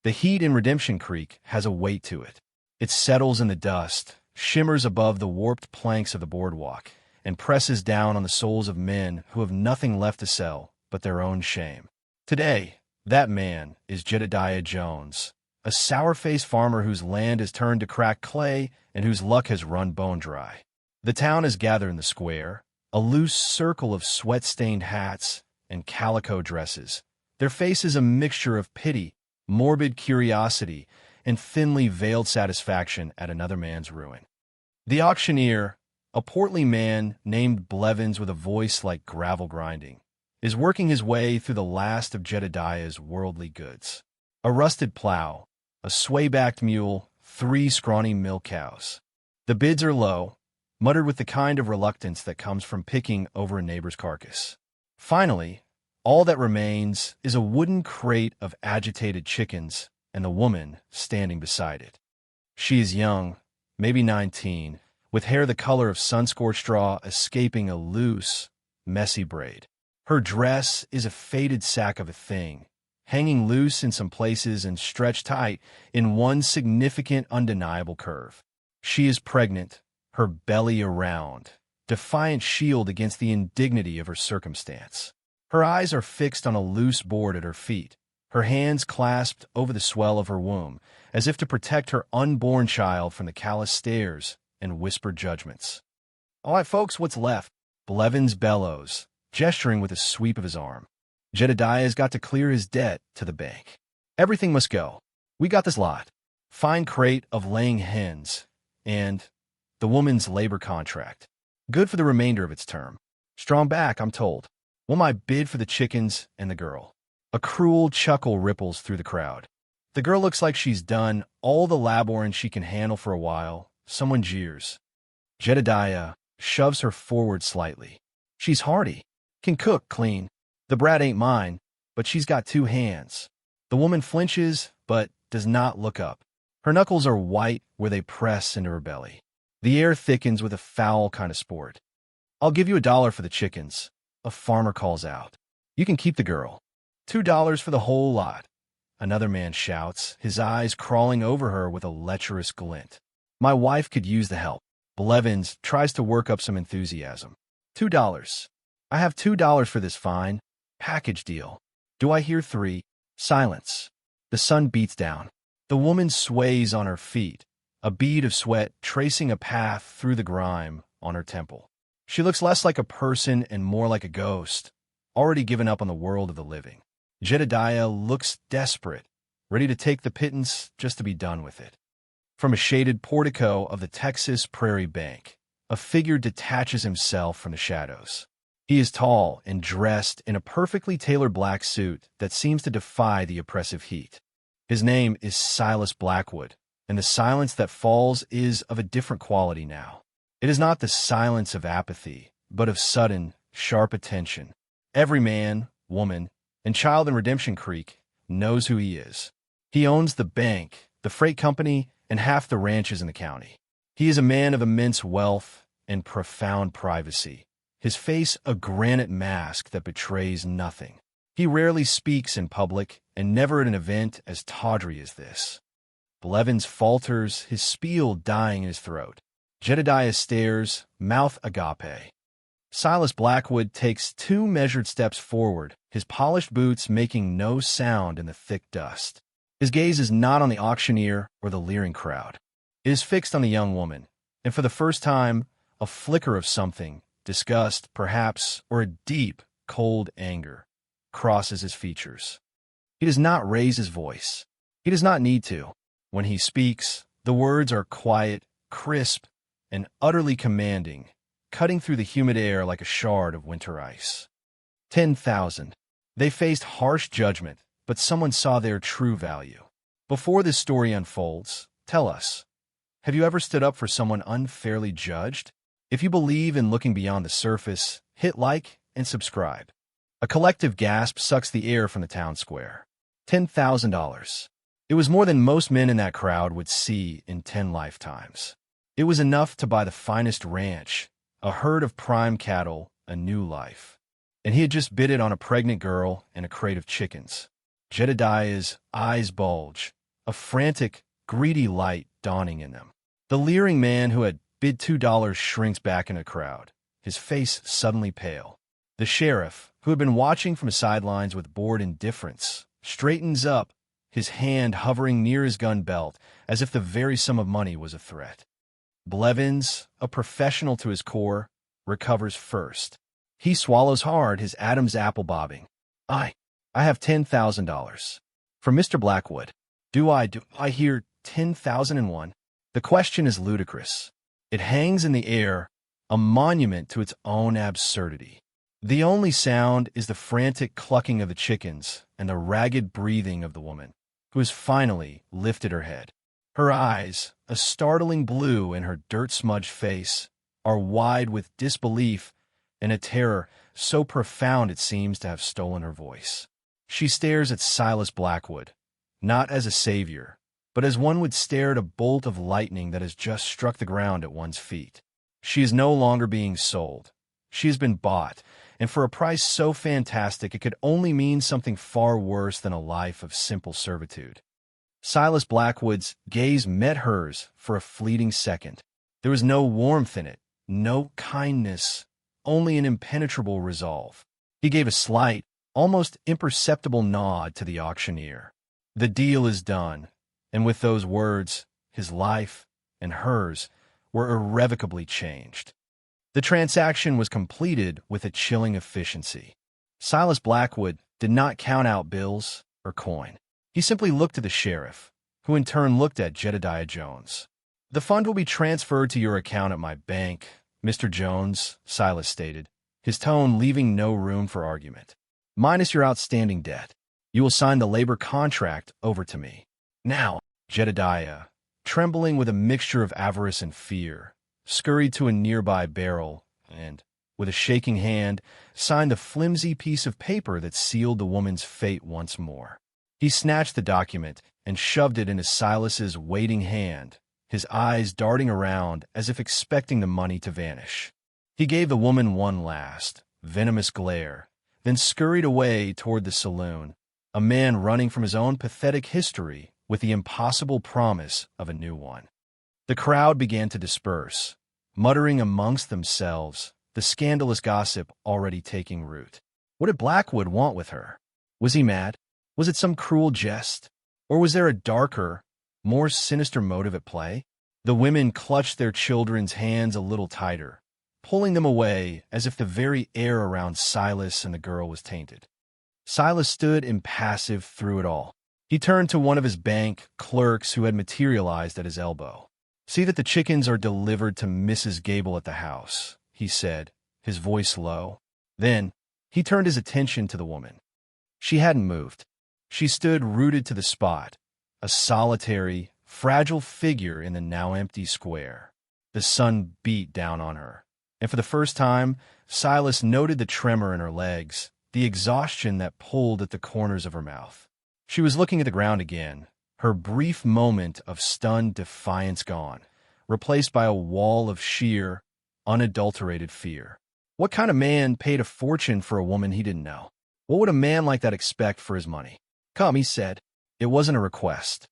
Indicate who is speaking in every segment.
Speaker 1: The heat in Redemption Creek has a weight to it. It settles in the dust, shimmers above the warped planks of the boardwalk, and presses down on the souls of men who have nothing left to sell but their own shame. Today, that man is Jedediah Jones, a sour-faced farmer whose land has turned to cracked clay and whose luck has run bone dry. The town is gathered in the square, a loose circle of sweat-stained hats and calico dresses, their faces a mixture of pity, morbid curiosity, and thinly veiled satisfaction at another man's ruin. The auctioneer, a portly man named Blevins with a voice like gravel grinding, is working his way through the last of Jedediah's worldly goods. A rusted plow, a sway-backed mule, 3 scrawny milk cows. The bids are low, muttered with the kind of reluctance that comes from picking over a neighbor's carcass. Finally, all that remains is a wooden crate of agitated chickens and the woman standing beside it. She is young, maybe 19, with hair the color of sun-scorched straw escaping a loose, messy braid. Her dress is a faded sack of a thing, hanging loose in some places and stretched tight in one significant, undeniable curve. She is pregnant, her belly a round, defiant shield against the indignity of her circumstance. Her eyes are fixed on a loose board at her feet, her hands clasped over the swell of her womb, as if to protect her unborn child from the callous stares and whispered judgments. "All right, folks, what's left?" Blevins bellows, gesturing with a sweep of his arm. Jedediah's got to clear his debt to the bank. Everything must go. We got this lot. Fine crate of laying hens, and the woman's labor contract. Good for the remainder of its term. Strong back, I'm told. Will my bid for the chickens and the girl. A cruel chuckle ripples through the crowd. The girl looks like she's done all the laboring she can handle for a while. Someone jeers. Jedediah shoves her forward slightly. She's hardy. Can cook clean. The brat ain't mine, but she's got 2 hands. The woman flinches, but does not look up. Her knuckles are white where they press into her belly. The air thickens with a foul kind of sport. "I'll give you $1 for the chickens," a farmer calls out. "You can keep the girl. $2 for the whole lot," another man shouts, his eyes crawling over her with a lecherous glint. "My wife could use the help." Blevins tries to work up some enthusiasm. $2. I have $2 for this fine package deal. Do I hear 3? Silence. The sun beats down. The woman sways on her feet, a bead of sweat tracing a path through the grime on her temple. She looks less like a person and more like a ghost, already given up on the world of the living. Jedediah looks desperate, ready to take the pittance just to be done with it. From a shaded portico of the Texas Prairie Bank, a figure detaches himself from the shadows. He is tall and dressed in a perfectly tailored black suit that seems to defy the oppressive heat. His name is Silas Blackwood, and the silence that falls is of a different quality now. It is not the silence of apathy, but of sudden, sharp attention. Every man, woman, and child in Redemption Creek knows who he is. He owns the bank, the freight company, and half the ranches in the county. He is a man of immense wealth and profound privacy, his face a granite mask that betrays nothing. He rarely speaks in public, and never at an event as tawdry as this. Blevins falters, his spiel dying in his throat. Jedediah stares, mouth agape. Silas Blackwood takes 2 measured steps forward, his polished boots making no sound in the thick dust. His gaze is not on the auctioneer or the leering crowd. It is fixed on the young woman, and for the first time, a flicker of something, disgust, perhaps, or a deep, cold anger, crosses his features. He does not raise his voice. He does not need to. When he speaks, the words are quiet, crisp, and utterly commanding, cutting through the humid air like a shard of winter ice. 10,000. They faced harsh judgment, but someone saw their true value. Before this story unfolds, tell us, have you ever stood up for someone unfairly judged? If you believe in looking beyond the surface, hit like and subscribe. A collective gasp sucks the air from the town square. $10,000. It was more than most men in that crowd would see in 10 lifetimes. It was enough to buy the finest ranch, a herd of prime cattle, a new life. And he had just bid it on a pregnant girl and a crate of chickens. Jedediah's eyes bulge, a frantic, greedy light dawning in them. The leering man who had bid $2 shrinks back in a crowd, his face suddenly pale. The sheriff, who had been watching from sidelines with bored indifference, straightens up, his hand hovering near his gun belt as if the very sum of money was a threat. Blevins, a professional to his core, recovers first. He swallows hard, his Adam's apple bobbing. I have $10,000. From Mr. Blackwood. Do I hear 10,001? The question is ludicrous. It hangs in the air, a monument to its own absurdity. The only sound is the frantic clucking of the chickens and the ragged breathing of the woman, who has finally lifted her head. Her eyes, a startling blue in her dirt-smudged face, are wide with disbelief and a terror so profound it seems to have stolen her voice. She stares at Silas Blackwood, not as a savior, but as one would stare at a bolt of lightning that has just struck the ground at one's feet. She is no longer being sold. She has been bought, and for a price so fantastic it could only mean something far worse than a life of simple servitude. Silas Blackwood's gaze met hers for a fleeting second. There was no warmth in it, no kindness, only an impenetrable resolve. He gave a slight, almost imperceptible nod to the auctioneer. The deal is done, and with those words, his life and hers were irrevocably changed. The transaction was completed with a chilling efficiency. Silas Blackwood did not count out bills or coin. He simply looked to the sheriff, who in turn looked at Jedediah Jones. "The fund will be transferred to your account at my bank, Mr. Jones," Silas stated, his tone leaving no room for argument. "Minus your outstanding debt. You will sign the labor contract over to me." Now, Jedediah, trembling with a mixture of avarice and fear, scurried to a nearby barrel and, with a shaking hand, signed the flimsy piece of paper that sealed the woman's fate once more. He snatched the document and shoved it into Silas's waiting hand, his eyes darting around as if expecting the money to vanish. He gave the woman one last, venomous glare, then scurried away toward the saloon, a man running from his own pathetic history with the impossible promise of a new one. The crowd began to disperse, muttering amongst themselves, the scandalous gossip already taking root. What did Blackwood want with her? Was he mad? Was it some cruel jest? Or was there a darker, more sinister motive at play? The women clutched their children's hands a little tighter, pulling them away as if the very air around Silas and the girl was tainted. Silas stood impassive through it all. He turned to one of his bank clerks who had materialized at his elbow. "See that the chickens are delivered to Mrs. Gable at the house," he said, his voice low. Then he turned his attention to the woman. She hadn't moved. She stood rooted to the spot, a solitary, fragile figure in the now empty square. The sun beat down on her, and for the first time, Silas noted the tremor in her legs, the exhaustion that pulled at the corners of her mouth. She was looking at the ground again, her brief moment of stunned defiance gone, replaced by a wall of sheer, unadulterated fear. What kind of man paid a fortune for a woman he didn't know? What would a man like that expect for his money? "Come," he said. It wasn't a request.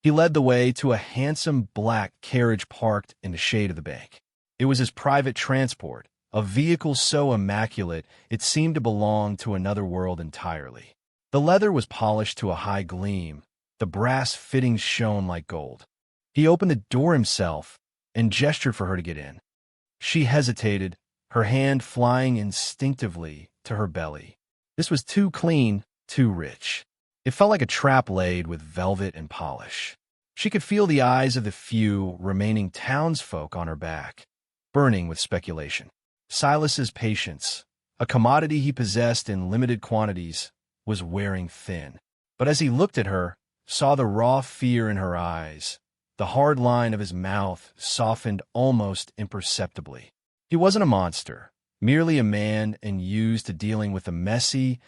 Speaker 1: He led the way to a handsome black carriage parked in the shade of the bank. It was his private transport, a vehicle so immaculate it seemed to belong to another world entirely. The leather was polished to a high gleam. The brass fittings shone like gold. He opened the door himself and gestured for her to get in. She hesitated, her hand flying instinctively to her belly. This was too clean, too rich. It felt like a trap laid with velvet and polish. She could feel the eyes of the few remaining townsfolk on her back, burning with speculation. Silas's patience, a commodity he possessed in limited quantities, was wearing thin. But as he looked at her, saw the raw fear in her eyes, the hard line of his mouth softened almost imperceptibly. He wasn't a monster, merely a man and used to dealing with the messy,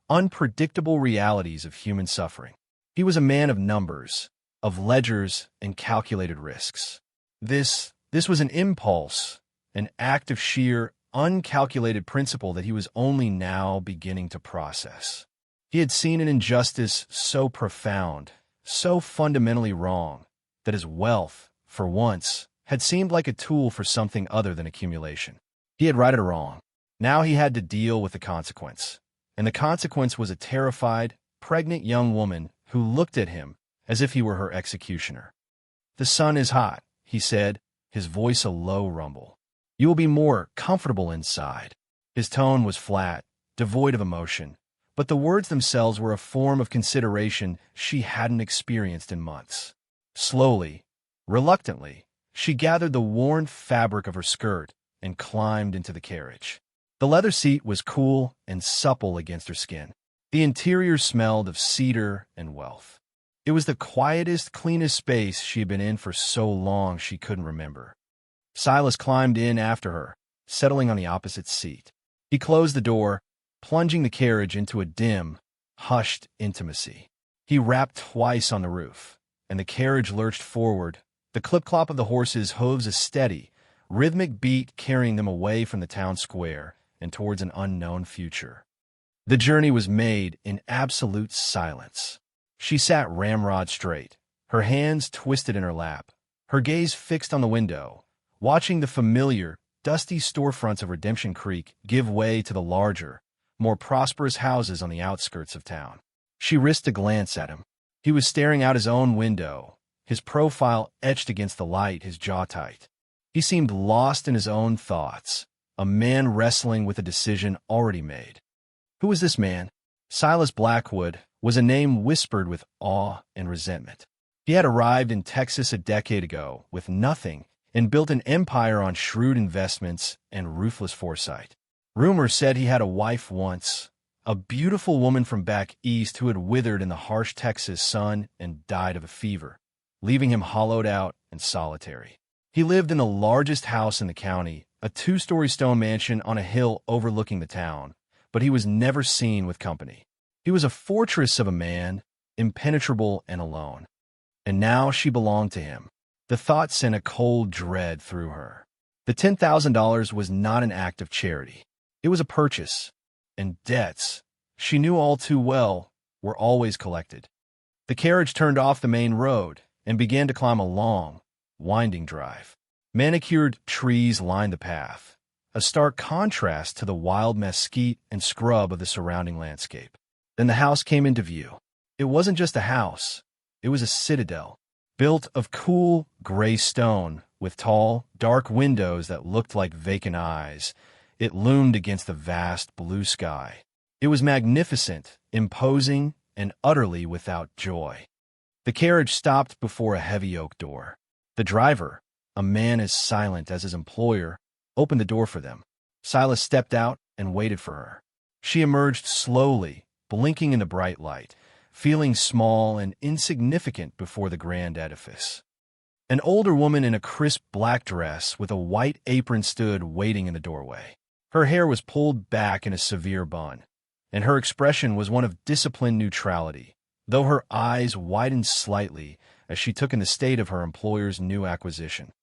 Speaker 1: unpredictable realities of human suffering. He was a man of numbers, of ledgers and calculated risks. This was an impulse, an act of sheer, uncalculated principle that he was only now beginning to process. He had seen an injustice so profound, so fundamentally wrong, that his wealth, for once, had seemed like a tool for something other than accumulation. He had righted a wrong. Now he had to deal with the consequence. And the consequence was a terrified, pregnant young woman who looked at him as if he were her executioner. "The sun is hot," he said, his voice a low rumble. "You will be more comfortable inside." His tone was flat, devoid of emotion, but the words themselves were a form of consideration she hadn't experienced in months. Slowly, reluctantly, she gathered the worn fabric of her skirt and climbed into the carriage. The leather seat was cool and supple against her skin. The interior smelled of cedar and wealth. It was the quietest, cleanest space she had been in for so long she couldn't remember. Silas climbed in after her, settling on the opposite seat. He closed the door, plunging the carriage into a dim, hushed intimacy. He rapped twice on the roof, and the carriage lurched forward, the clip-clop of the horses' hooves a steady, rhythmic beat carrying them away from the town square and towards an unknown future. The journey was made in absolute silence. She sat ramrod straight, her hands twisted in her lap, her gaze fixed on the window, watching the familiar, dusty storefronts of Redemption Creek give way to the larger, more prosperous houses on the outskirts of town. She risked a glance at him. He was staring out his own window, his profile etched against the light, his jaw tight. He seemed lost in his own thoughts, a man wrestling with a decision already made. Who was this man? Silas Blackwood was a name whispered with awe and resentment. He had arrived in Texas a decade ago with nothing and built an empire on shrewd investments and ruthless foresight. Rumor said he had a wife once, a beautiful woman from back east who had withered in the harsh Texas sun and died of a fever, leaving him hollowed out and solitary. He lived in the largest house in the county, a 2-story stone mansion on a hill overlooking the town, but he was never seen with company. He was a fortress of a man, impenetrable and alone. And now she belonged to him. The thought sent a cold dread through her. The $10,000 was not an act of charity. It was a purchase, and debts, she knew all too well, were always collected. The carriage turned off the main road and began to climb a long, winding drive. Manicured trees lined the path, a stark contrast to the wild mesquite and scrub of the surrounding landscape. Then the house came into view. It wasn't just a house. It was a citadel, built of cool, gray stone, with tall, dark windows that looked like vacant eyes. It loomed against the vast blue sky. It was magnificent, imposing, and utterly without joy. The carriage stopped before a heavy oak door. The driver, a man as silent as his employer, opened the door for them. Silas stepped out and waited for her. She emerged slowly, blinking in the bright light, feeling small and insignificant before the grand edifice. An older woman in a crisp black dress with a white apron stood waiting in the doorway. Her hair was pulled back in a severe bun, and her expression was one of disciplined neutrality, though her eyes widened slightly as she took in the state of her employer's new acquisition.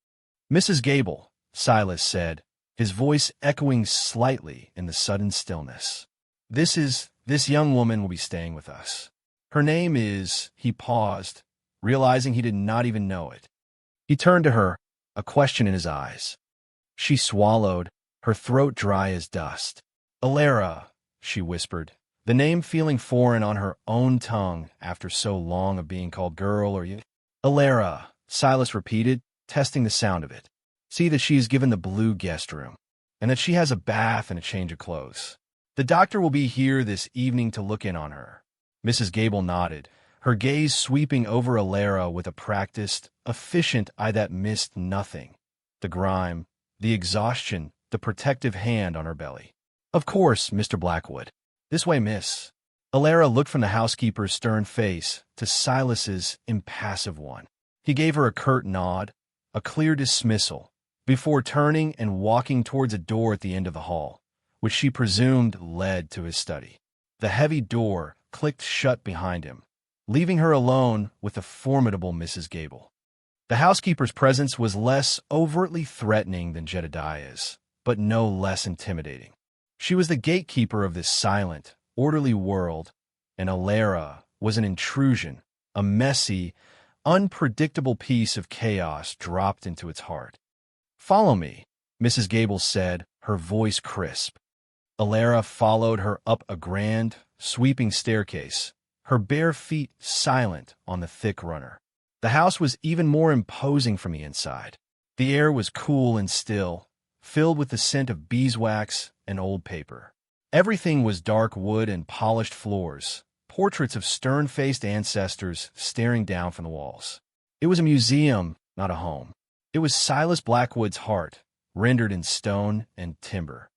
Speaker 1: "Mrs. Gable," Silas said, his voice echoing slightly in the sudden stillness. This young woman will be staying with us. Her name is—" He paused, realizing he did not even know it. He turned to her, a question in his eyes. She swallowed, her throat dry as dust. "Alara," she whispered, the name feeling foreign on her own tongue after so long of being called girl or you. "Alara," Silas repeated, testing the sound of it. "See that she is given the blue guest room, and that she has a bath and a change of clothes. The doctor will be here this evening to look in on her." Mrs. Gable nodded, her gaze sweeping over Alara with a practiced, efficient eye that missed nothing. The grime, the exhaustion, the protective hand on her belly. "Of course, Mr. Blackwood. This way, miss." Alara looked from the housekeeper's stern face to Silas's impassive one. He gave her a curt nod, a clear dismissal, before turning and walking towards a door at the end of the hall, which she presumed led to his study. The heavy door clicked shut behind him, leaving her alone with the formidable Mrs. Gable. The housekeeper's presence was less overtly threatening than Jedediah's, but no less intimidating. She was the gatekeeper of this silent, orderly world, and Alara was an intrusion, a messy, unpredictable piece of chaos dropped into its heart. "Follow me," Mrs. Gable said, her voice crisp. Alara followed her up a grand, sweeping staircase, her bare feet silent on the thick runner. The house was even more imposing from the inside. The air was cool and still, filled with the scent of beeswax and old paper. Everything was dark wood and polished floors, portraits of stern-faced ancestors staring down from the walls. It was a museum, not a home. It was Silas Blackwood's heart, rendered in stone and timber.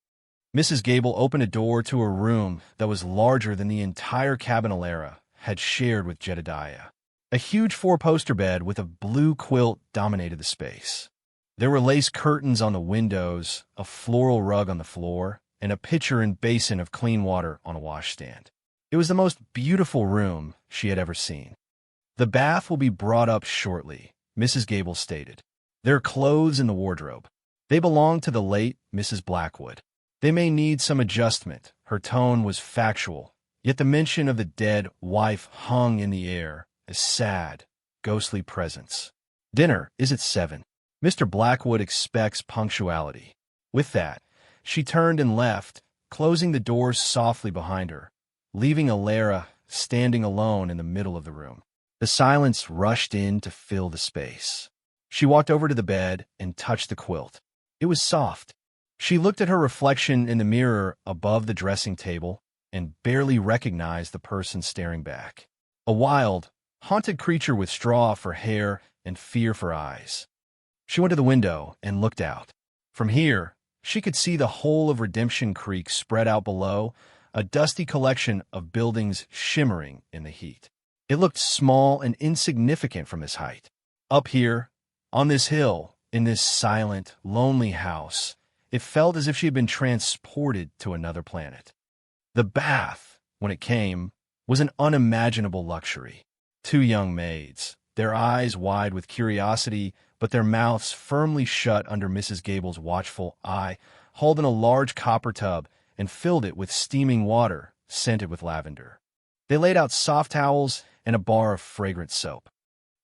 Speaker 1: Mrs. Gable opened a door to a room that was larger than the entire cabin Alara had shared with Jedediah. A huge four-poster bed with a blue quilt dominated the space. There were lace curtains on the windows, a floral rug on the floor, and a pitcher and basin of clean water on a washstand. It was the most beautiful room she had ever seen. "The bath will be brought up shortly," Mrs. Gable stated. "There are clothes in the wardrobe. They belong to the late Mrs. Blackwood. They may need some adjustment." Her tone was factual, yet the mention of the dead wife hung in the air, a sad, ghostly presence. "Dinner is at 7. Mr. Blackwood expects punctuality." With that, she turned and left, closing the doors softly behind her, leaving Alara standing alone in the middle of the room. The silence rushed in to fill the space. She walked over to the bed and touched the quilt. It was soft. She looked at her reflection in the mirror above the dressing table and barely recognized the person staring back. A wild, haunted creature with straw for hair and fear for eyes. She went to the window and looked out. From here, she could see the whole of Redemption Creek spread out below, a dusty collection of buildings shimmering in the heat. It looked small and insignificant from this height. Up here, on this hill, in this silent, lonely house, it felt as if she had been transported to another planet. The bath, when it came, was an unimaginable luxury. 2 young maids, their eyes wide with curiosity, but their mouths firmly shut under Mrs. Gable's watchful eye, hauled in a large copper tub and filled it with steaming water, scented with lavender. They laid out soft towels and a bar of fragrant soap.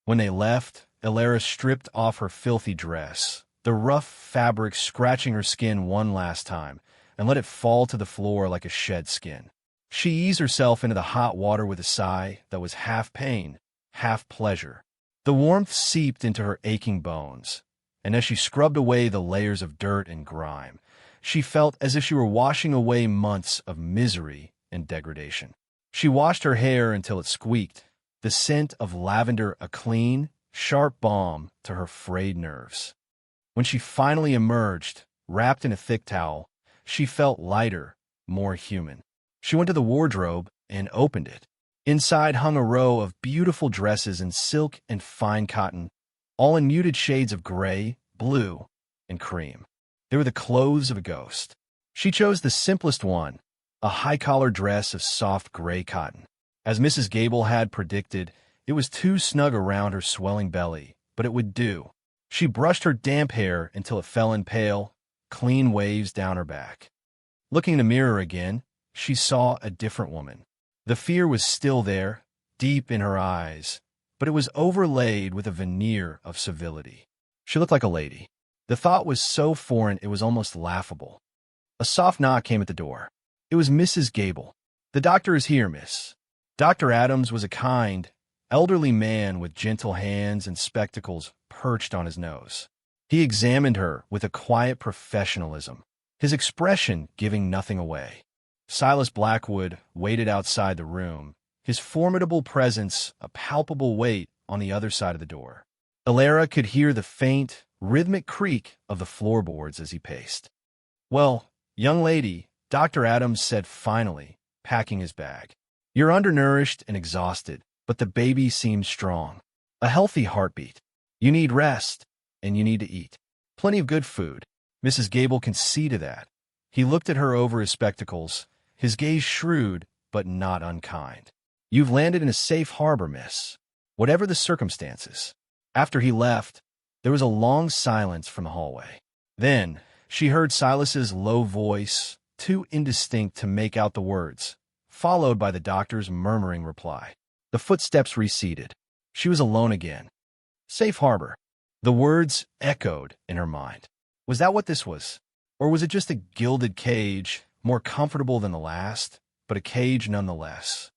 Speaker 1: When they left, Alara stripped off her filthy dress, the rough fabric scratching her skin one last time, and let it fall to the floor like a shed skin. She eased herself into the hot water with a sigh that was half pain, half pleasure. The warmth seeped into her aching bones, and as she scrubbed away the layers of dirt and grime, she felt as if she were washing away months of misery and degradation. She washed her hair until it squeaked, the scent of lavender a clean, sharp balm to her frayed nerves. When she finally emerged, wrapped in a thick towel, she felt lighter, more human. She went to the wardrobe and opened it. Inside hung a row of beautiful dresses in silk and fine cotton, all in muted shades of gray, blue, and cream. They were the clothes of a ghost. She chose the simplest one, a high-collar dress of soft gray cotton. As Mrs. Gable had predicted, it was too snug around her swelling belly, but it would do. She brushed her damp hair until it fell in pale, clean waves down her back. Looking in the mirror again, she saw a different woman. The fear was still there, deep in her eyes, but it was overlaid with a veneer of civility. She looked like a lady. The thought was so foreign it was almost laughable. A soft knock came at the door. It was Mrs. Gable. "The doctor is here, miss." Dr. Adams was a kind, elderly man with gentle hands and spectacles perched on his nose. He examined her with a quiet professionalism, his expression giving nothing away. Silas Blackwood waited outside the room, his formidable presence a palpable weight on the other side of the door. Alara could hear the faint, rhythmic creak of the floorboards as he paced. "Well, young lady," Dr. Adams said finally, packing his bag. "You're undernourished and exhausted, but the baby seems strong. A healthy heartbeat. You need rest, and you need to eat. Plenty of good food." Mrs. Gable can see to that. He looked at her over his spectacles, his gaze shrewd but not unkind. "You've landed in a safe harbor, miss, whatever the circumstances." After he left, there was a long silence from the hallway. Then she heard Silas's low voice, too indistinct to make out the words, followed by the doctor's murmuring reply. The footsteps receded. She was alone again. Safe harbor. The words echoed in her mind. Was that what this was? Or was it just a gilded cage, more comfortable than the last, but a cage nonetheless?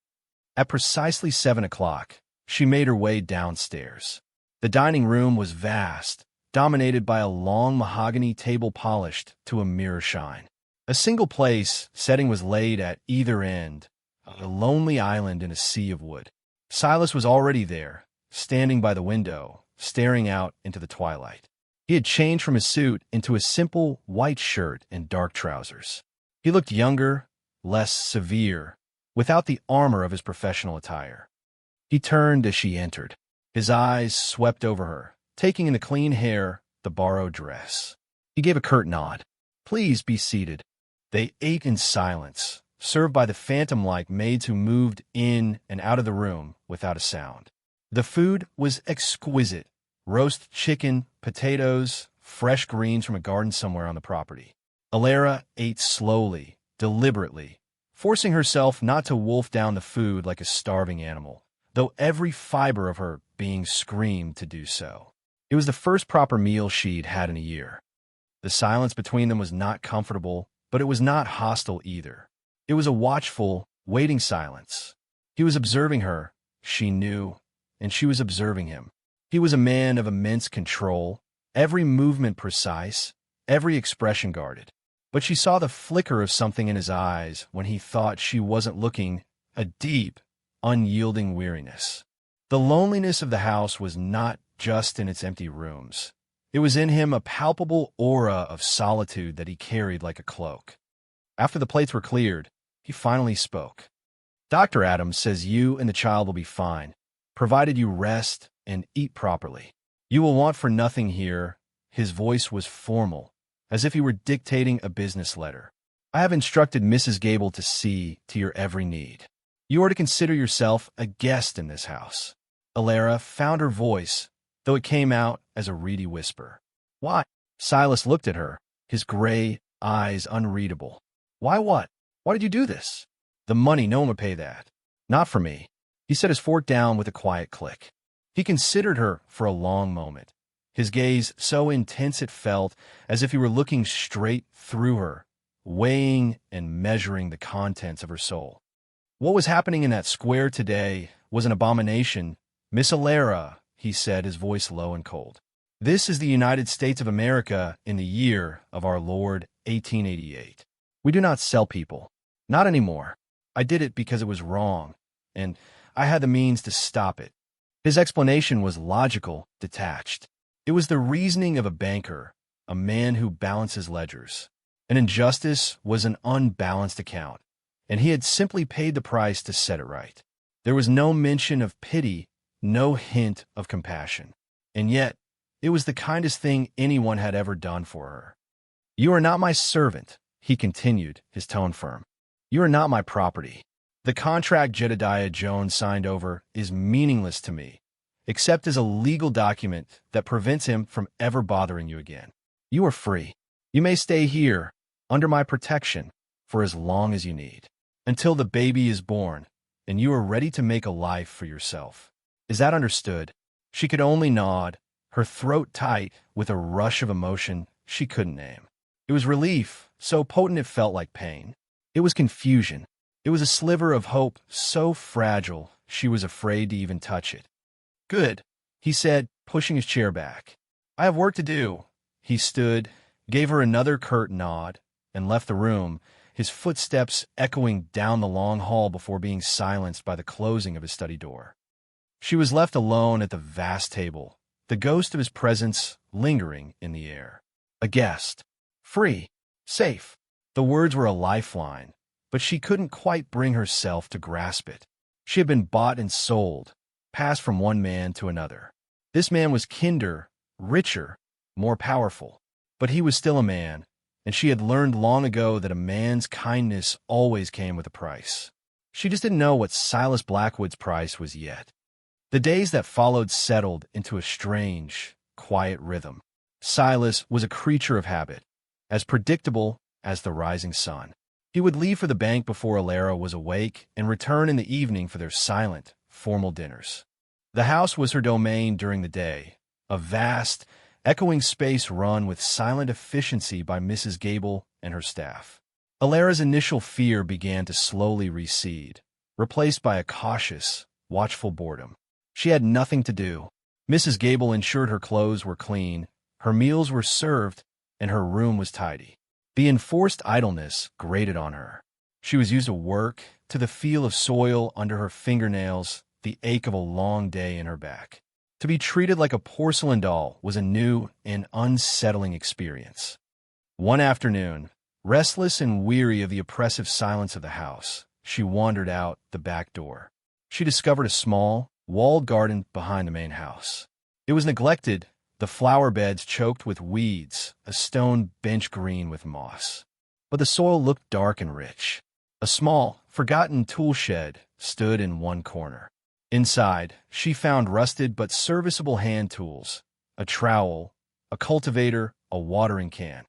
Speaker 1: At precisely 7 o'clock, she made her way downstairs. The dining room was vast, dominated by a long mahogany table polished to a mirror shine. A single place setting was laid at either end, a lonely island in a sea of wood. Silas was already there, standing by the window, staring out into the twilight. He had changed from his suit into a simple white shirt and dark trousers. He looked younger, less severe, without the armor of his professional attire. He turned as she entered. His eyes swept over her, taking in the clean hair, the borrowed dress. He gave a curt nod. Please be seated. They ate in silence, served by the phantom-like maids who moved in and out of the room without a sound. The food was exquisite. Roast chicken, potatoes, fresh greens from a garden somewhere on the property. Alara ate slowly, deliberately, forcing herself not to wolf down the food like a starving animal, though every fiber of her being screamed to do so. It was the first proper meal she'd had in a year. The silence between them was not comfortable, but it was not hostile either. It was a watchful, waiting silence. He was observing her, she knew, and she was observing him. He was a man of immense control, every movement precise, every expression guarded. But she saw the flicker of something in his eyes when he thought she wasn't looking, a deep, unyielding weariness. The loneliness of the house was not just in its empty rooms. It was in him a palpable aura of solitude that he carried like a cloak. After the plates were cleared, he finally spoke. Dr. Adams says you and the child will be fine, provided you rest and eat properly. You will want for nothing here. His voice was formal, as if he were dictating a business letter. I have instructed Mrs. Gable to see to your every need. You are to consider yourself a guest in this house. Alara found her voice, though it came out as a reedy whisper. Why? Silas looked at her, his gray eyes unreadable. Why what? Why did you do this? The money, no one would pay that. Not for me. He set his fork down with a quiet click. He considered her for a long moment, his gaze so intense it felt as if he were looking straight through her, weighing and measuring the contents of her soul. What was happening in that square today was an abomination. Miss Alara, he said, his voice low and cold. This is the United States of America in the year of our Lord 1888. We do not sell people. Not anymore. I did it because it was wrong, and I had the means to stop it. His explanation was logical, detached. It was the reasoning of a banker, a man who balances ledgers. An injustice was an unbalanced account, and he had simply paid the price to set it right. There was no mention of pity, no hint of compassion. And yet, it was the kindest thing anyone had ever done for her. You are not my servant, he continued, his tone firm. You are not my property. The contract Jedediah Jones signed over is meaningless to me, except as a legal document that prevents him from ever bothering you again. You are free. You may stay here, under my protection, for as long as you need, until the baby is born, and you are ready to make a life for yourself. Is that understood? She could only nod, her throat tight with a rush of emotion she couldn't name. It was relief, so potent it felt like pain. It was confusion. It was a sliver of hope so fragile she was afraid to even touch it. Good, he said, pushing his chair back. I have work to do. He stood, gave her another curt nod, and left the room, his footsteps echoing down the long hall before being silenced by the closing of his study door. She was left alone at the vast table, the ghost of his presence lingering in the air. A guest. Free. Safe. The words were a lifeline, but she couldn't quite bring herself to grasp it. She had been bought and sold, passed from one man to another. This man was kinder, richer, more powerful, but he was still a man, and she had learned long ago that a man's kindness always came with a price. She just didn't know what Silas Blackwood's price was yet. The days that followed settled into a strange, quiet rhythm. Silas was a creature of habit, as predictable as the rising sun. He would leave for the bank before Alara was awake and return in the evening for their silent, formal dinners. The house was her domain during the day, a vast, echoing space run with silent efficiency by Mrs. Gable and her staff. Alara's initial fear began to slowly recede, replaced by a cautious, watchful boredom. She had nothing to do. Mrs. Gable ensured her clothes were clean, her meals were served, and her room was tidy. The enforced idleness grated on her. She was used to work, to the feel of soil under her fingernails, the ache of a long day in her back. To be treated like a porcelain doll was a new and unsettling experience. One afternoon, restless and weary of the oppressive silence of the house, she wandered out the back door. She discovered a small, walled garden behind the main house. It was neglected, the flower beds choked with weeds, a stone bench green with moss. But the soil looked dark and rich. A small, forgotten tool shed stood in one corner. Inside, she found rusted but serviceable hand tools, a trowel, a cultivator, a watering can.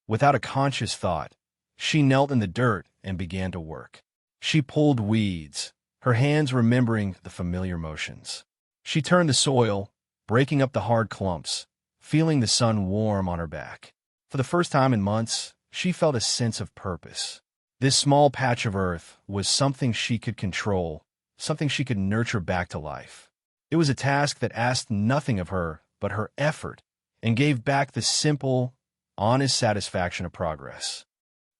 Speaker 1: Without a conscious thought, she knelt in the dirt and began to work. She pulled weeds, her hands remembering the familiar motions. She turned the soil, breaking up the hard clumps, feeling the sun warm on her back. For the first time in months, she felt a sense of purpose. This small patch of earth was something she could control, something she could nurture back to life. It was a task that asked nothing of her but her effort and gave back the simple, honest satisfaction of progress.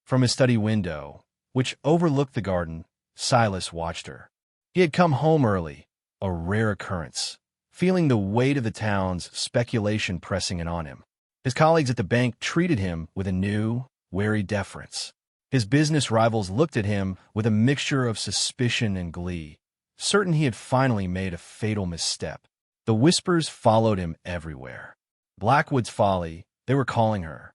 Speaker 1: From his study window, which overlooked the garden, Silas watched her. He had come home early, a rare occurrence, feeling the weight of the town's speculation pressing in on him. His colleagues at the bank treated him with a new, wary deference. His business rivals looked at him with a mixture of suspicion and glee, certain he had finally made a fatal misstep. The whispers followed him everywhere. Blackwood's Folly, they were calling her.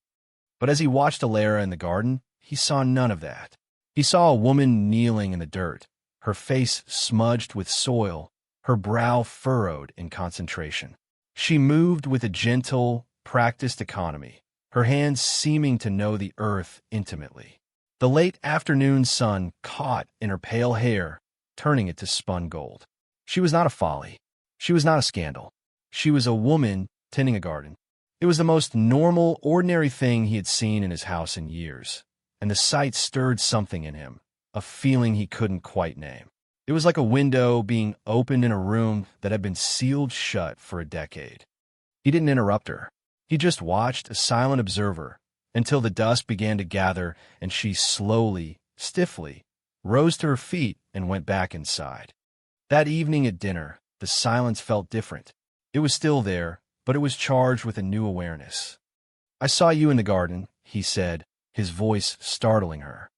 Speaker 1: But as he watched Alara in the garden, he saw none of that. He saw a woman kneeling in the dirt, her face smudged with soil, her brow furrowed in concentration. She moved with a gentle, practiced economy, her hands seeming to know the earth intimately. The late afternoon sun caught in her pale hair, turning it to spun gold. She was not a folly. She was not a scandal. She was a woman tending a garden. It was the most normal, ordinary thing he had seen in his house in years, and the sight stirred something in him, a feeling he couldn't quite name. It was like a window being opened in a room that had been sealed shut for a decade. He didn't interrupt her. He just watched, a silent observer, until the dust began to gather and she slowly, stiffly, rose to her feet and went back inside. That evening at dinner, the silence felt different. It was still there, but it was charged with a new awareness. "I saw you in the garden," he said, his voice startling her.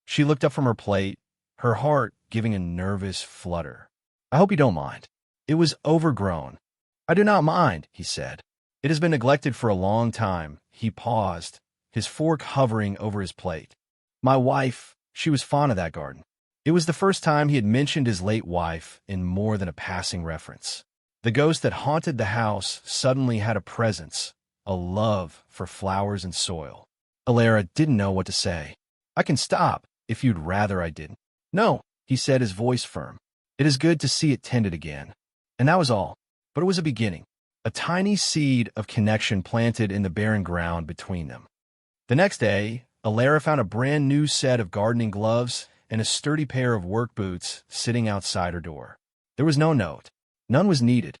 Speaker 1: She looked up from her plate, her heart giving a nervous flutter. "I hope you don't mind." It was overgrown. "I do not mind," he said. "It has been neglected for a long time." He paused, his fork hovering over his plate. "My wife, she was fond of that garden." It was the first time he had mentioned his late wife in more than a passing reference. The ghost that haunted the house suddenly had a presence, a love for flowers and soil. Alara didn't know what to say. "I can stop, if you'd rather I didn't." "No," he said, his voice firm. "It is good to see it tended again." And that was all. But it was a beginning, a tiny seed of connection planted in the barren ground between them. The next day, Alara found a brand new set of gardening gloves and a sturdy pair of work boots sitting outside her door. There was no note. None was needed.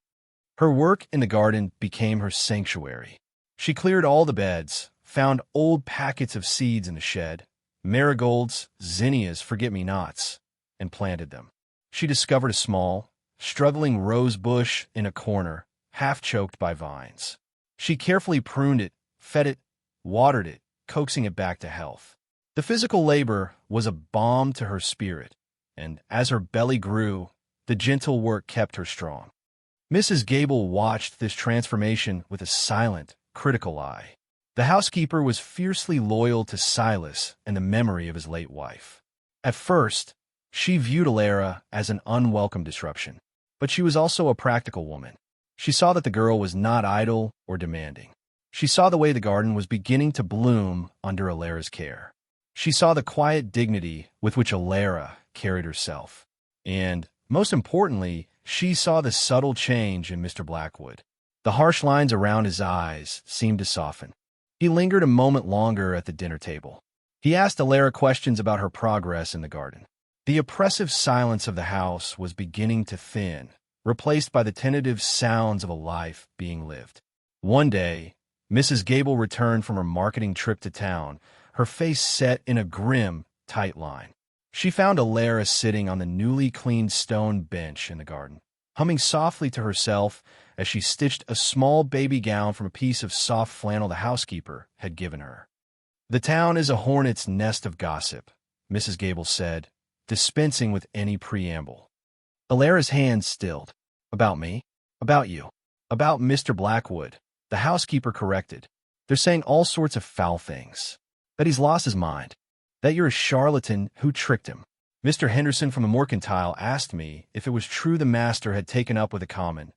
Speaker 1: Her work in the garden became her sanctuary. She cleared all the beds, found old packets of seeds in the shed, marigolds, zinnias, forget-me-nots, and planted them. She discovered a small, struggling rose bush in a corner, half-choked by vines. She carefully pruned it, fed it, watered it, coaxing it back to health. The physical labor was a balm to her spirit, and as her belly grew, the gentle work kept her strong. Mrs. Gable watched this transformation with a silent, critical eye. The housekeeper was fiercely loyal to Silas and the memory of his late wife. At first, she viewed Alara as an unwelcome disruption, but she was also a practical woman. She saw that the girl was not idle or demanding. She saw the way the garden was beginning to bloom under Alara's care. She saw the quiet dignity with which Alara carried herself. And, most importantly, she saw the subtle change in Mr. Blackwood. The harsh lines around his eyes seemed to soften. He lingered a moment longer at the dinner table. He asked Alara questions about her progress in the garden. The oppressive silence of the house was beginning to thin, replaced by the tentative sounds of a life being lived. One day, Mrs. Gable returned from her marketing trip to town, her face set in a grim, tight line. She found Alara sitting on the newly cleaned stone bench in the garden, humming softly to herself as she stitched a small baby gown from a piece of soft flannel the housekeeper had given her. "The town is a hornet's nest of gossip," Mrs. Gable said, dispensing with any preamble. Alara's hands stilled. "About me? About you? About Mr. Blackwood," the housekeeper corrected. "They're saying all sorts of foul things. That he's lost his mind. That you're a charlatan who tricked him. Mr. Henderson from the mercantile asked me if it was true the master had taken up with the common.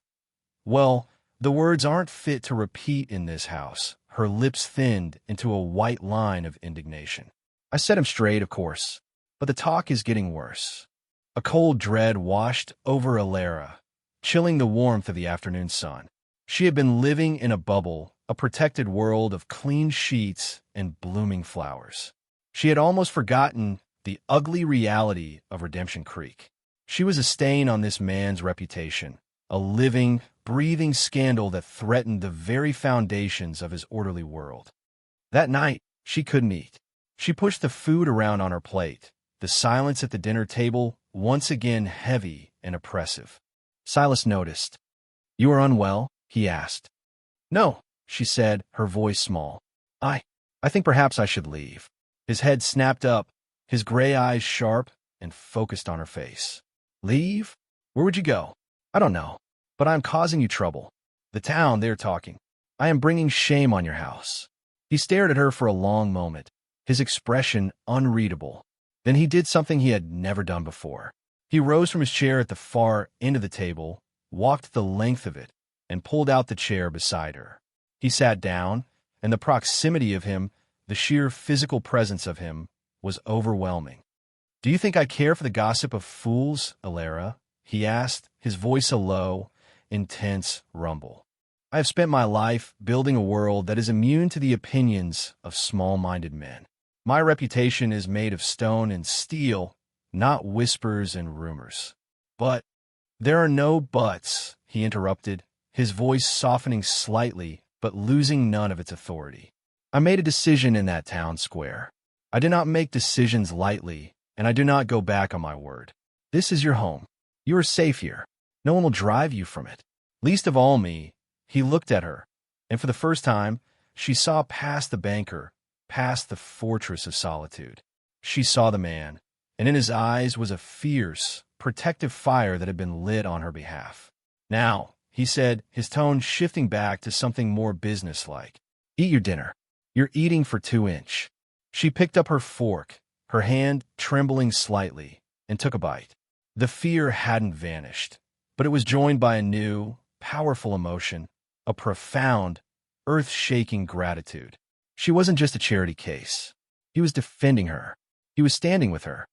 Speaker 1: Well, the words aren't fit to repeat in this house." Her lips thinned into a white line of indignation. "I set him straight, of course, but the talk is getting worse." A cold dread washed over Alara, chilling the warmth of the afternoon sun. She had been living in a bubble, a protected world of clean sheets and blooming flowers. She had almost forgotten the ugly reality of Redemption Creek. She was a stain on this man's reputation, a living, breathing scandal that threatened the very foundations of his orderly world. That night, she couldn't eat. She pushed the food around on her plate, the silence at the dinner table once again heavy and oppressive. Silas noticed. "You are unwell?" he asked. "No," she said, her voice small. I think perhaps I should leave." His head snapped up, his gray eyes sharp and focused on her face. "Leave? Where would you go?" "I don't know, but I am causing you trouble. The town, they're talking. I am bringing shame on your house." He stared at her for a long moment, his expression unreadable. Then he did something he had never done before. He rose from his chair at the far end of the table, walked the length of it, and pulled out the chair beside her. He sat down, and the proximity of him, the sheer physical presence of him, was overwhelming. "Do you think I care for the gossip of fools, Alara?" he asked, his voice a low, intense rumble. "I have spent my life building a world that is immune to the opinions of small-minded men. My reputation is made of stone and steel, not whispers and rumors." "But there are no buts," he interrupted, his voice softening slightly but losing none of its authority. "I made a decision in that town square. I do not make decisions lightly, and I do not go back on my word. This is your home. You are safe here. No one will drive you from it. Least of all me." He looked at her, and for the first time, she saw past the banker, past the fortress of solitude. She saw the man, and in his eyes was a fierce, protective fire that had been lit on her behalf. "Now," he said, his tone shifting back to something more businesslike, "eat your dinner. You're eating for 2 inch." She picked up her fork, her hand trembling slightly, and took a bite. The fear hadn't vanished, but it was joined by a new, powerful emotion, a profound, earth-shaking gratitude. She wasn't just a charity case. He was defending her. He was standing with her.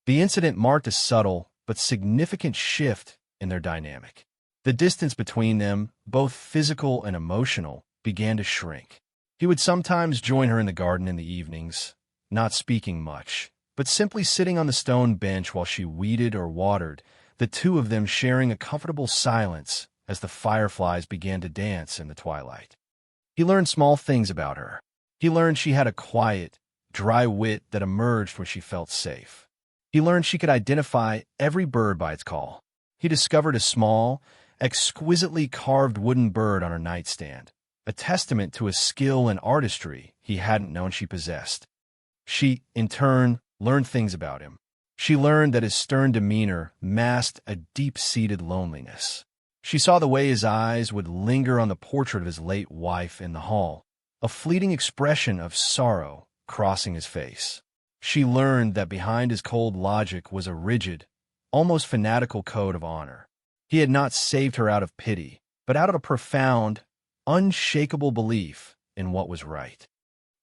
Speaker 1: The incident marked a subtle but significant shift in their dynamic. The distance between them, both physical and emotional, began to shrink. He would sometimes join her in the garden in the evenings, not speaking much, but simply sitting on the stone bench while she weeded or watered, the two of them sharing a comfortable silence as the fireflies began to dance in the twilight. He learned small things about her. He learned she had a quiet, dry wit that emerged when she felt safe. He learned she could identify every bird by its call. He discovered a small, exquisitely carved wooden bird on her nightstand, a testament to a skill and artistry he hadn't known she possessed. She, in turn, learned things about him. She learned that his stern demeanor masked a deep-seated loneliness. She saw the way his eyes would linger on the portrait of his late wife in the hall, a fleeting expression of sorrow crossing his face. She learned that behind his cold logic was a rigid, almost fanatical code of honor. He had not saved her out of pity, but out of a profound, unshakable belief in what was right.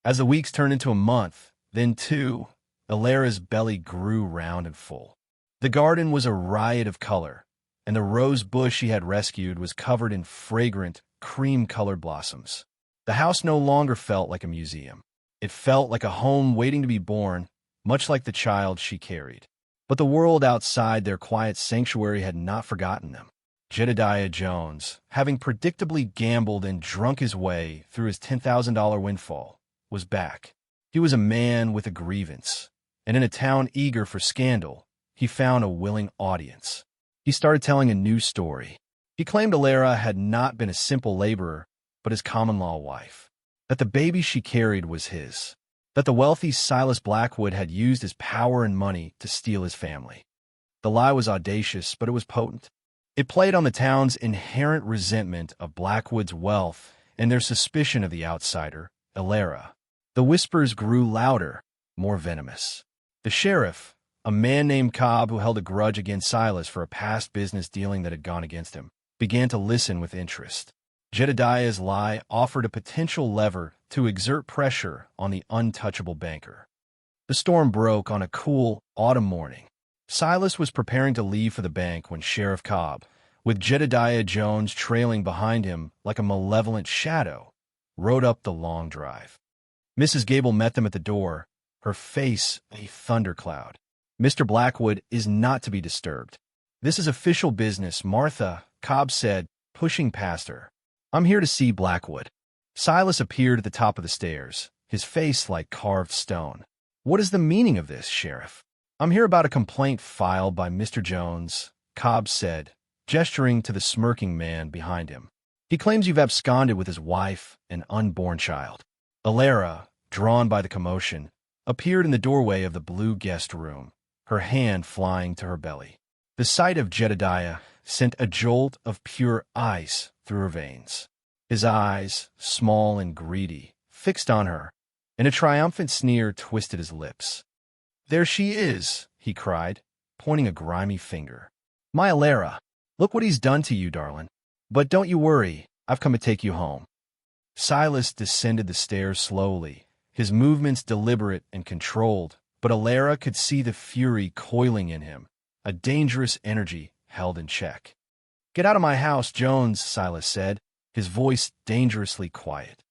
Speaker 1: As the weeks turned into a month, Then, too, Alara's belly grew round and full. The garden was a riot of color, and the rose bush she had rescued was covered in fragrant, cream-colored blossoms. The house no longer felt like a museum. It felt like a home waiting to be born, much like the child she carried. But the world outside their quiet sanctuary had not forgotten them. Jedediah Jones, having predictably gambled and drunk his way through his $10,000 windfall, was back. He was a man with a grievance, and in a town eager for scandal, he found a willing audience. He started telling a new story. He claimed Alara had not been a simple laborer, but his common-law wife. That the baby she carried was his. That the wealthy Silas Blackwood had used his power and money to steal his family. The lie was audacious, but it was potent. It played on the town's inherent resentment of Blackwood's wealth and their suspicion of the outsider, Alara. The whispers grew louder, more venomous. The sheriff, a man named Cobb who held a grudge against Silas for a past business dealing that had gone against him, began to listen with interest. Jedediah's lie offered a potential lever to exert pressure on the untouchable banker. The storm broke on a cool autumn morning. Silas was preparing to leave for the bank when Sheriff Cobb, with Jedediah Jones trailing behind him like a malevolent shadow, rode up the long drive. Mrs. Gable met them at the door, her face a thundercloud. "Mr. Blackwood is not to be disturbed. This is official business, Martha," Cobb said, pushing past her. "I'm here to see Blackwood." Silas appeared at the top of the stairs, his face like carved stone. "What is the meaning of this, Sheriff?" "I'm here about a complaint filed by Mr. Jones," Cobb said, gesturing to the smirking man behind him. "He claims you've absconded with his wife and unborn child." Alara, drawn by the commotion, appeared in the doorway of the blue guest room, her hand flying to her belly. The sight of Jedediah sent a jolt of pure ice through her veins. His eyes, small and greedy, fixed on her, and a triumphant sneer twisted his lips. "There she is," he cried, pointing a grimy finger. "My Alara, look what he's done to you, darling. But don't you worry, I've come to take you home." Silas descended the stairs slowly, his movements deliberate and controlled, but Alara could see the fury coiling in him, a dangerous energy held in check. "Get out of my house, Jones," Silas said, his voice dangerously quiet.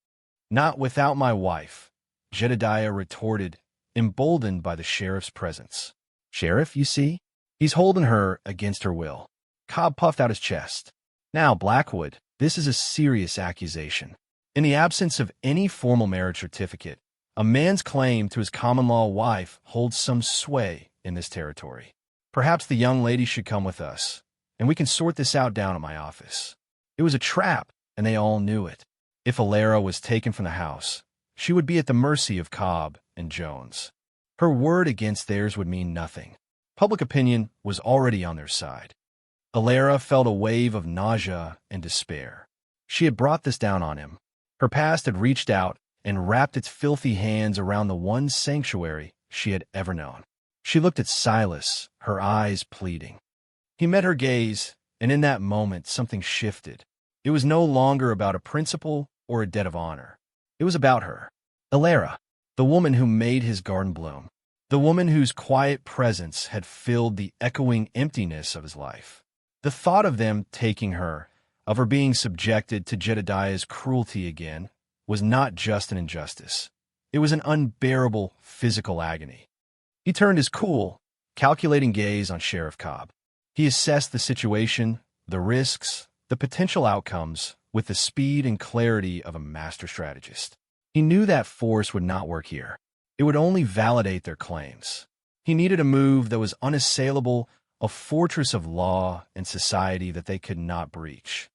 Speaker 1: "Not without my wife," Jedediah retorted, emboldened by the sheriff's presence. "Sheriff, you see? He's holding her against her will." Cobb puffed out his chest. "Now, Blackwood, this is a serious accusation. In the absence of any formal marriage certificate, a man's claim to his common-law wife holds some sway in this territory. Perhaps the young lady should come with us, and we can sort this out down at my office." It was a trap, and they all knew it. If Alara was taken from the house, she would be at the mercy of Cobb and Jones. Her word against theirs would mean nothing. Public opinion was already on their side. Alara felt a wave of nausea and despair. She had brought this down on him. Her past had reached out and wrapped its filthy hands around the one sanctuary she had ever known. She looked at Silas, her eyes pleading. He met her gaze, and in that moment something shifted. It was no longer about a principle or a debt of honor. It was about her. Alara, the woman who made his garden bloom. The woman whose quiet presence had filled the echoing emptiness of his life. The thought of them taking her, of her being subjected to Jedediah's cruelty again, was not just an injustice. It was an unbearable physical agony. He turned his cool, calculating gaze on Sheriff Cobb. He assessed the situation, the risks, the potential outcomes, with the speed and clarity of a master strategist. He knew that force would not work here. It would only validate their claims. He needed a move that was unassailable, a fortress of law and society that they could not breach.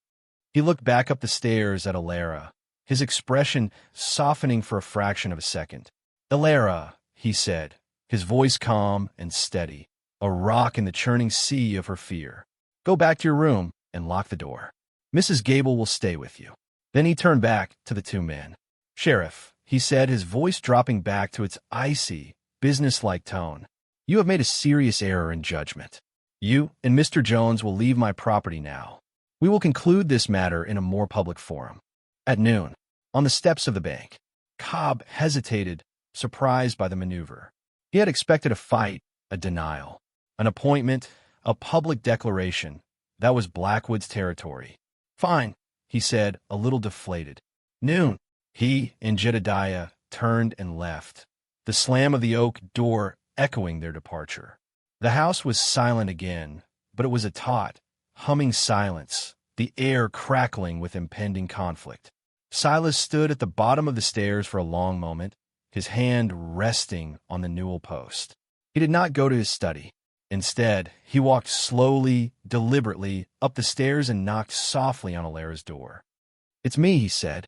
Speaker 1: He looked back up the stairs at Alara, his expression softening for a fraction of a second. "Alara," he said, his voice calm and steady, a rock in the churning sea of her fear. "Go back to your room and lock the door. Mrs. Gable will stay with you." Then he turned back to the two men. "Sheriff," he said, his voice dropping back to its icy, businesslike tone, "you have made a serious error in judgment. You and Mr. Jones will leave my property now. We will conclude this matter in a more public forum. At noon, on the steps of the bank." Cobb hesitated, surprised by the maneuver. He had expected a fight, a denial, an appointment, a public declaration. That was Blackwood's territory. "Fine," he said, a little deflated. "Noon." He and Jedediah turned and left, the slam of the oak door echoing their departure. The house was silent again, but it was a taut, humming silence, the air crackling with impending conflict. Silas stood at the bottom of the stairs for a long moment, his hand resting on the newel post. He did not go to his study. Instead, he walked slowly, deliberately, up the stairs and knocked softly on Alara's door. "It's me," he said.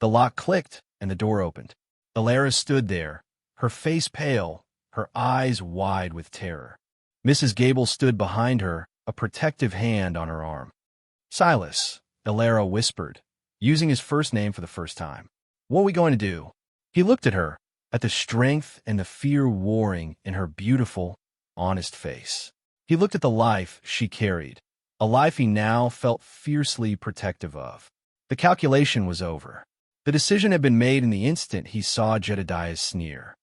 Speaker 1: The lock clicked, and the door opened. Alara stood there, her face pale, her eyes wide with terror. Mrs. Gable stood behind her, a protective hand on her arm. "Silas," Alara whispered, using his first name for the first time. "What are we going to do?" He looked at her, at the strength and the fear warring in her beautiful, honest face. He looked at the life she carried, a life he now felt fiercely protective of. The calculation was over. The decision had been made in the instant he saw Jedediah's sneer.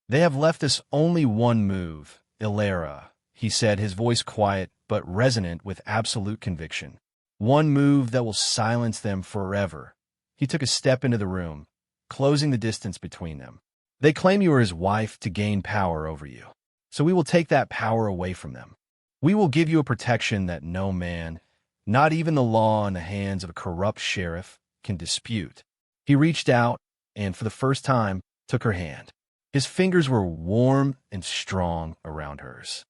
Speaker 1: "They have left us only one move, Alara," he said, his voice quiet but resonant with absolute conviction. "One move that will silence them forever." He took a step into the room, closing the distance between them. "They claim you are his wife to gain power over you. So we will take that power away from them. We will give you a protection that no man, not even the law in the hands of a corrupt sheriff, can dispute." He reached out and, for the first time, took her hand. His fingers were warm and strong around hers.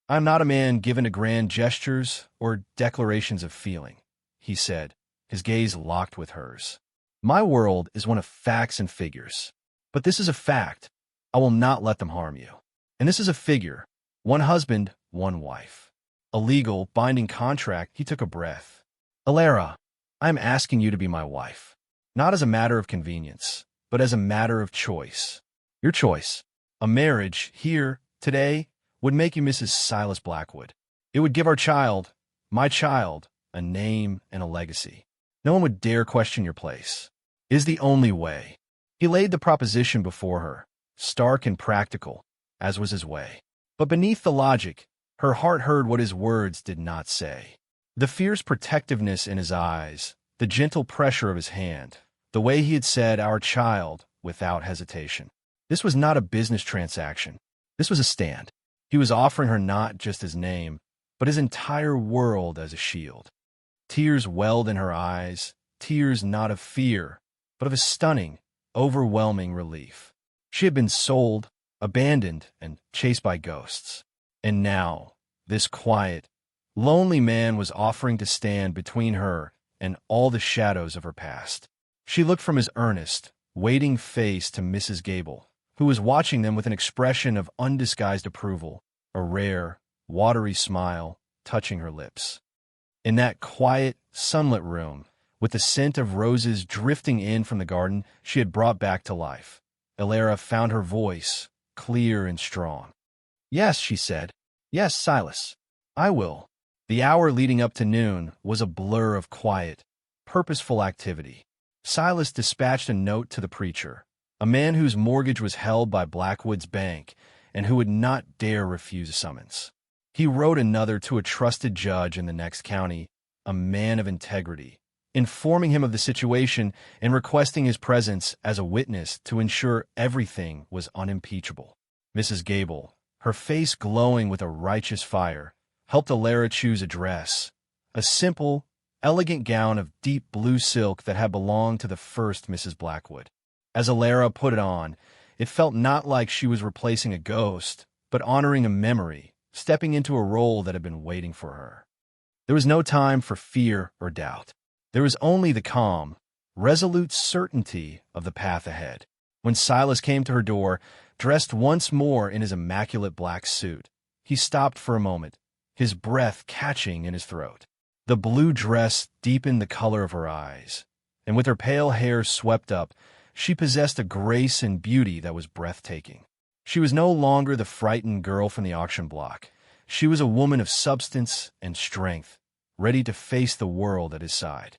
Speaker 1: "I am not a man given to grand gestures or declarations of feeling," he said, his gaze locked with hers. "My world is one of facts and figures. But this is a fact. I will not let them harm you. And this is a figure. One husband, one wife. A legal, binding contract." He took a breath. "Alara, I am asking you to be my wife. Not as a matter of convenience, but as a matter of choice. Your choice. A marriage, here, today, would make you Mrs. Silas Blackwood. It would give our child, my child, a name and a legacy. No one would dare question your place. It is the only way." He laid the proposition before her, stark and practical, as was his way. But beneath the logic, her heart heard what his words did not say. The fierce protectiveness in his eyes, the gentle pressure of his hand, the way he had said, "our child," without hesitation. This was not a business transaction. This was a stand. He was offering her not just his name, but his entire world as a shield. Tears welled in her eyes, tears not of fear, but of a stunning, overwhelming relief. She had been sold, abandoned, and chased by ghosts. And now, this quiet, lonely man was offering to stand between her and all the shadows of her past. She looked from his earnest, waiting face to Mrs. Gable, who was watching them with an expression of undisguised approval, a rare, watery smile touching her lips. In that quiet, sunlit room, with the scent of roses drifting in from the garden she had brought back to life, Alara found her voice, clear and strong. "Yes," she said. "Yes, Silas. I will." The hour leading up to noon was a blur of quiet, purposeful activity. Silas dispatched a note to the preacher, a man whose mortgage was held by Blackwood's bank and who would not dare refuse a summons. He wrote another to a trusted judge in the next county, a man of integrity, informing him of the situation and requesting his presence as a witness to ensure everything was unimpeachable. Mrs. Gable, her face glowing with a righteous fire, helped Alara choose a dress, a simple, elegant gown of deep blue silk that had belonged to the first Mrs. Blackwood. As Alara put it on, it felt not like she was replacing a ghost, but honoring a memory, stepping into a role that had been waiting for her. There was no time for fear or doubt. There was only the calm, resolute certainty of the path ahead. When Silas came to her door, dressed once more in his immaculate black suit, he stopped for a moment, his breath catching in his throat. The blue dress deepened the color of her eyes, and with her pale hair swept up, she possessed a grace and beauty that was breathtaking. She was no longer the frightened girl from the auction block. She was a woman of substance and strength, ready to face the world at his side.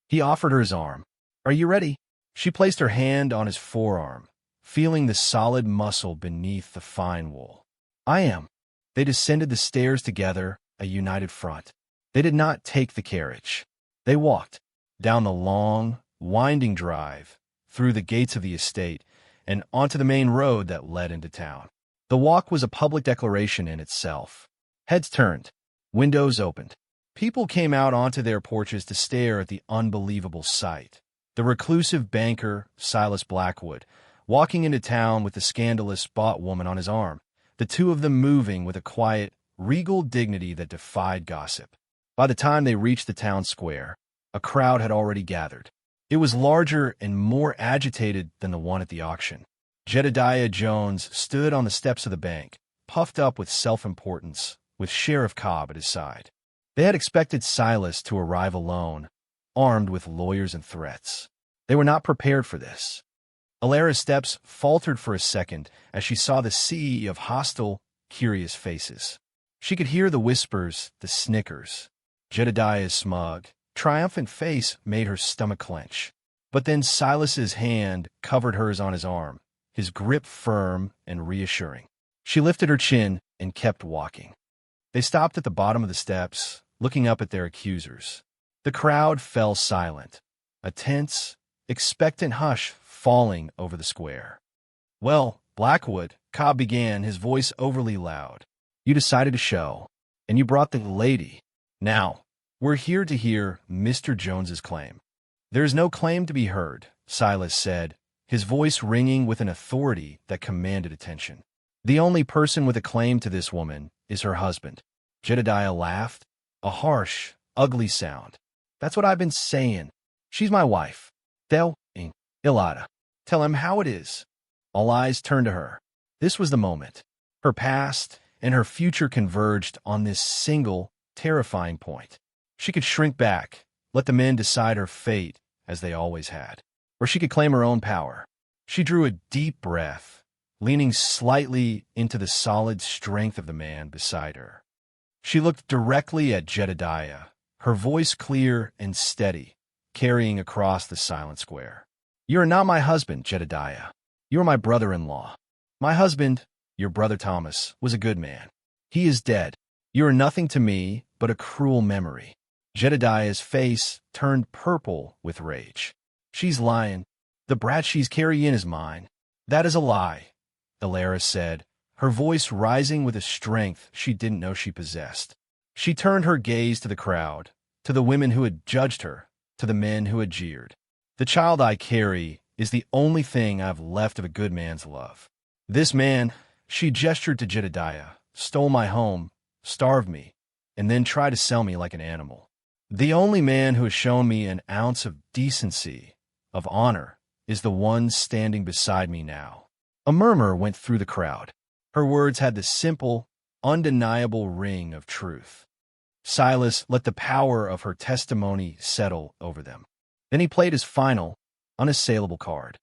Speaker 1: He offered her his arm. "Are you ready?" She placed her hand on his forearm, feeling the solid muscle beneath the fine wool. I am. They descended the stairs together, a united front. They did not take the carriage. They walked down the long, winding drive, through the gates of the estate, and onto the main road that led into town. The walk was a public declaration in itself. Heads turned, windows opened. People came out onto their porches to stare at the unbelievable sight. The reclusive banker, Silas Blackwood, walking into town with the scandalous bought woman on his arm, the two of them moving with a quiet, regal dignity that defied gossip. By the time they reached the town square, a crowd had already gathered. It was larger and more agitated than the one at the auction. Jedediah Jones stood on the steps of the bank, puffed up with self-importance, with Sheriff Cobb at his side. They had expected Silas to arrive alone, armed with lawyers and threats. They were not prepared for this. Alara's steps faltered for a second as she saw the sea of hostile, curious faces. She could hear the whispers, the snickers. Jedediah's smug, triumphant face made her stomach clench. But then Silas's hand covered hers on his arm, his grip firm and reassuring. She lifted her chin and kept walking. They stopped at the bottom of the steps, looking up at their accusers. The crowd fell silent, a tense, expectant hush falling over the square. "Well, Blackwood," Cobb began, his voice overly loud. "You decided to show, and you brought the lady. Now, we're here to hear Mr. Jones's claim." "There is no claim to be heard," Silas said, his voice ringing with an authority that commanded attention. "The only person with a claim to this woman is her husband." Jedediah laughed, a harsh, ugly sound. "That's what I've been saying. She's my wife. They'll, Ilada. Tell him how it is." All eyes turned to her. This was the moment. Her past and her future converged on this single, terrifying point. She could shrink back, let the men decide her fate, as they always had. Or she could claim her own power. She drew a deep breath, leaning slightly into the solid strength of the man beside her. She looked directly at Jedediah, her voice clear and steady, carrying across the silent square. "You are not my husband, Jedediah. You are my brother-in-law. My husband, your brother Thomas, was a good man. He is dead. You are nothing to me but a cruel memory." Jedediah's face turned purple with rage. "She's lying. The brat she's carrying is mine." "That is a lie," Alara said, her voice rising with a strength she didn't know she possessed. She turned her gaze to the crowd, to the women who had judged her, to the men who had jeered. "The child I carry is the only thing I have left of a good man's love. This man," she gestured to Jedediah, "stole my home, starved me, and then tried to sell me like an animal. The only man who has shown me an ounce of decency, of honor, is the one standing beside me now." A murmur went through the crowd. Her words had the simple, undeniable ring of truth. Silas let the power of her testimony settle over them. Then he played his final, unassailable card.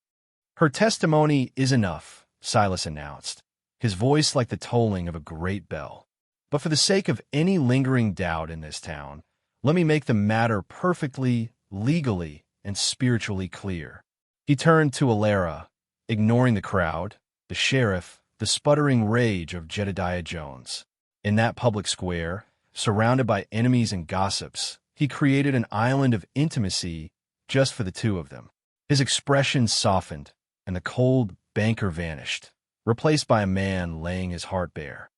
Speaker 1: "Her testimony is enough," Silas announced, his voice like the tolling of a great bell. "But for the sake of any lingering doubt in this town, let me make the matter perfectly, legally, and spiritually clear." He turned to Alara, ignoring the crowd, the sheriff, the sputtering rage of Jedediah Jones. In that public square, surrounded by enemies and gossips, he created an island of intimacy just for the two of them. His expression softened, and the cold banker vanished, replaced by a man laying his heart bare.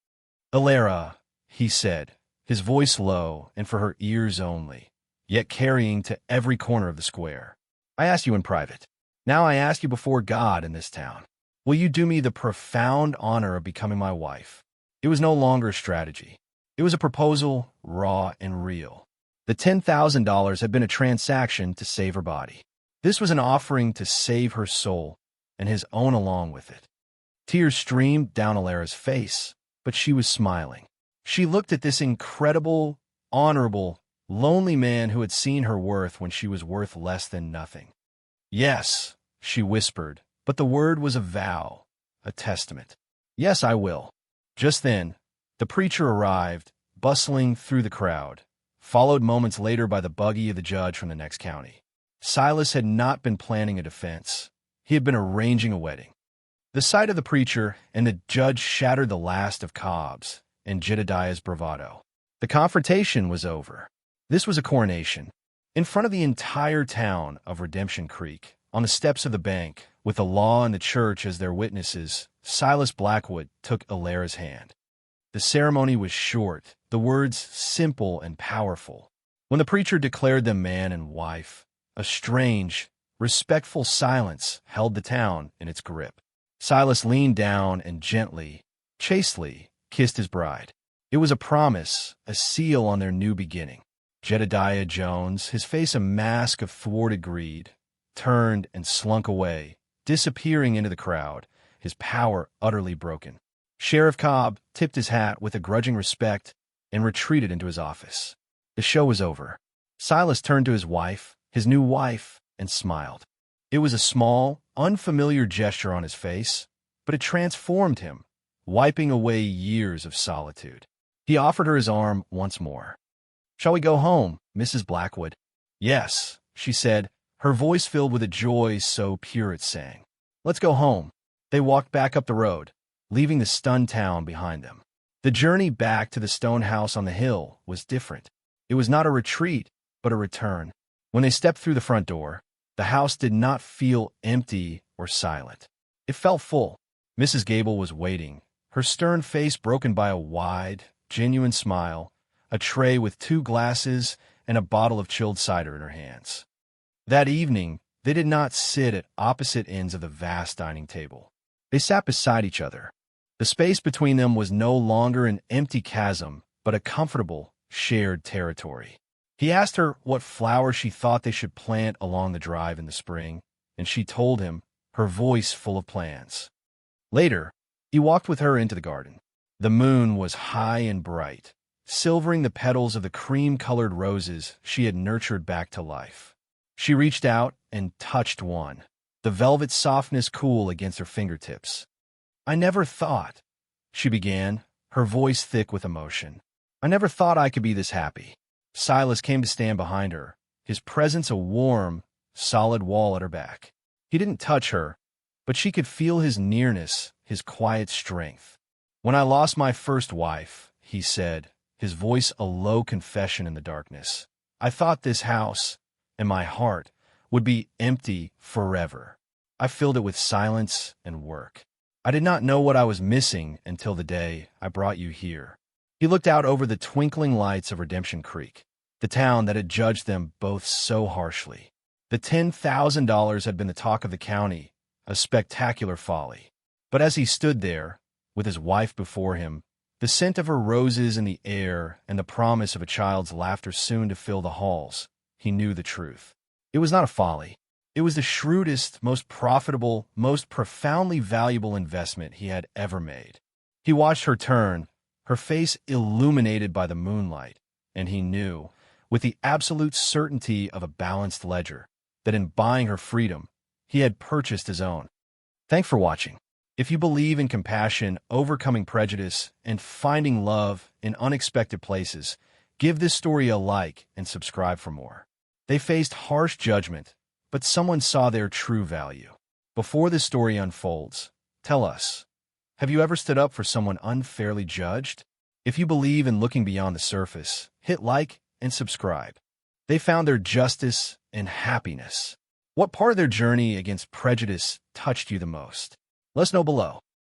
Speaker 1: "Alara," he said, his voice low and for her ears only, yet carrying to every corner of the square. "I asked you in private. Now I ask you before God in this town. Will you do me the profound honor of becoming my wife?" It was no longer a strategy. It was a proposal, raw and real. The $10,000 had been a transaction to save her body. This was an offering to save her soul, and his own along with it. Tears streamed down Alara's face, but she was smiling. She looked at this incredible, honorable, lonely man who had seen her worth when she was worth less than nothing. "Yes," she whispered, but the word was a vow, a testament. "Yes, I will." Just then, the preacher arrived, bustling through the crowd, followed moments later by the buggy of the judge from the next county. Silas had not been planning a defense. He had been arranging a wedding. The sight of the preacher and the judge shattered the last of Cobb's and Jedediah's bravado. The confrontation was over. This was a coronation. In front of the entire town of Redemption Creek, on the steps of the bank, with the law and the church as their witnesses, Silas Blackwood took Alara's hand. The ceremony was short, the words simple and powerful. When the preacher declared them man and wife, a strange, respectful silence held the town in its grip. Silas leaned down and gently, chastely, kissed his bride. It was a promise, a seal on their new beginning. Jedediah Jones, his face a mask of thwarted greed, turned and slunk away, disappearing into the crowd, his power utterly broken. Sheriff Cobb tipped his hat with a grudging respect and retreated into his office. The show was over. Silas turned to his wife, his new wife, and smiled. It was a small, unfamiliar gesture on his face, but it transformed him, wiping away years of solitude. He offered her his arm once more. "Shall we go home, Mrs. Blackwood?" "Yes," she said, her voice filled with a joy so pure it sang. "Let's go home." They walked back up the road, leaving the stunned town behind them. The journey back to the stone house on the hill was different. It was not a retreat, but a return. When they stepped through the front door, the house did not feel empty or silent. It felt full. Mrs. Gable was waiting, her stern face broken by a wide, genuine smile, a tray with 2 glasses and a bottle of chilled cider in her hands. That evening, they did not sit at opposite ends of the vast dining table. They sat beside each other. The space between them was no longer an empty chasm, but a comfortable, shared territory. He asked her what flowers she thought they should plant along the drive in the spring, and she told him, her voice full of plans. Later, he walked with her into the garden. The moon was high and bright, silvering the petals of the cream-colored roses she had nurtured back to life. She reached out and touched one, the velvet softness cool against her fingertips. "I never thought," she began, her voice thick with emotion. "I never thought I could be this happy." Silas came to stand behind her, his presence a warm, solid wall at her back. He didn't touch her, but she could feel his nearness, his quiet strength. "When I lost my first wife," he said, his voice a low confession in the darkness, "I thought this house and my heart would be empty forever. I filled it with silence and work. I did not know what I was missing until the day I brought you here." He looked out over the twinkling lights of Redemption Creek, the town that had judged them both so harshly. The $10,000 had been the talk of the county, a spectacular folly. But as he stood there, with his wife before him, the scent of her roses in the air and the promise of a child's laughter soon to fill the halls, he knew the truth. It was not a folly. It was the shrewdest, most profitable, most profoundly valuable investment he had ever made. He watched her turn, her face illuminated by the moonlight, and he knew, with the absolute certainty of a balanced ledger, that in buying her freedom, he had purchased his own. Thanks for watching. If you believe in compassion, overcoming prejudice, and finding love in unexpected places, give this story a like and subscribe for more. They faced harsh judgment, but someone saw their true value. Before this story unfolds, tell us, have you ever stood up for someone unfairly judged? If you believe in looking beyond the surface, hit like and subscribe. They found their justice and happiness. What part of their journey against prejudice touched you the most? Let us know below.